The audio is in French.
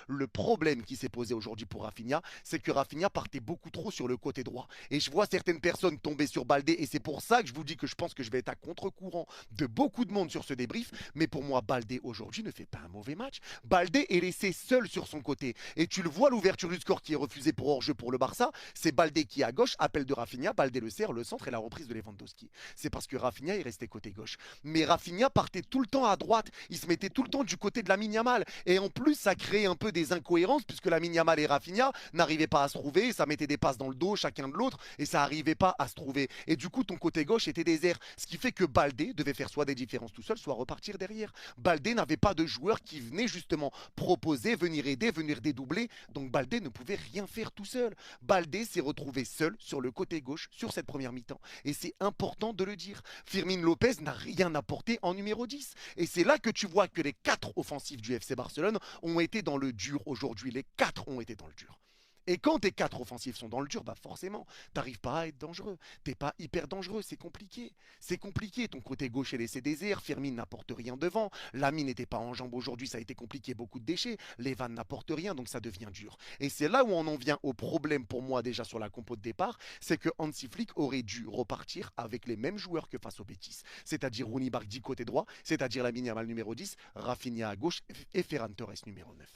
Le problème qui s'est posé aujourd'hui pour Rafinha, c'est que Rafinha partait beaucoup trop sur le côté droit. Et je vois certaines personnes tomber sur Baldé, et c'est pour ça que je vous dis que je pense que je vais être à contre-courant de beaucoup de monde sur ce débrief. Mais pour moi, Baldé aujourd'hui ne fait pas un mauvais match. Baldé est laissé seul sur son côté. Et tu le vois, l'ouverture du score qui est refusée pour hors-jeu pour le Barça, c'est Baldé qui est à gauche, appel de Rafinha, Baldé le sert, le centre et la reprise de Lewandowski. C'est parce que Rafinha est resté côté gauche. Mais Rafinha partait tout le temps à droite, il se mettait tout le temps du côté de Lamine Yamal. Et en plus, ça crée un peu des incohérences puisque Lamine Yamal et Rafinha n'arrivaient pas à se trouver, ça mettait des passes dans le dos chacun de l'autre et ça n'arrivait pas à se trouver. Et du coup, ton côté gauche était désert, ce qui fait que Baldé devait faire soit des différences tout seul, soit repartir derrière. Baldé n'avait pas de joueur qui venait justement proposer, venir aider, venir dédoubler, donc Baldé ne pouvait rien faire tout seul. Baldé s'est retrouvé seul sur le côté gauche sur cette première mi-temps et c'est important de le dire. Firmin Lopez n'a rien apporté en numéro 10 et c'est là que tu vois que les 4 offensifs du FC Barcelone ont été dans le dur aujourd'hui. Les 4 ont été dans le dur. Et quand tes 4 offensifs sont dans le dur, bah forcément, t'arrives pas à être dangereux. T'es pas hyper dangereux, c'est compliqué. C'est compliqué. Ton côté gauche est laissé désert. Firmin n'apporte rien devant. Lamine n'était pas en jambes aujourd'hui, ça a été compliqué, beaucoup de déchets. Levan n'apporte rien, donc ça devient dur. Et c'est là où on en vient au problème pour moi déjà sur la compo de départ, c'est que Hansi Flick aurait dû repartir avec les mêmes joueurs que face aux Betis. C'est-à-dire Rooney Bardi côté droit, c'est-à-dire Lamine Yamal numéro 10, Rafinha à gauche et Ferran Torres numéro 9.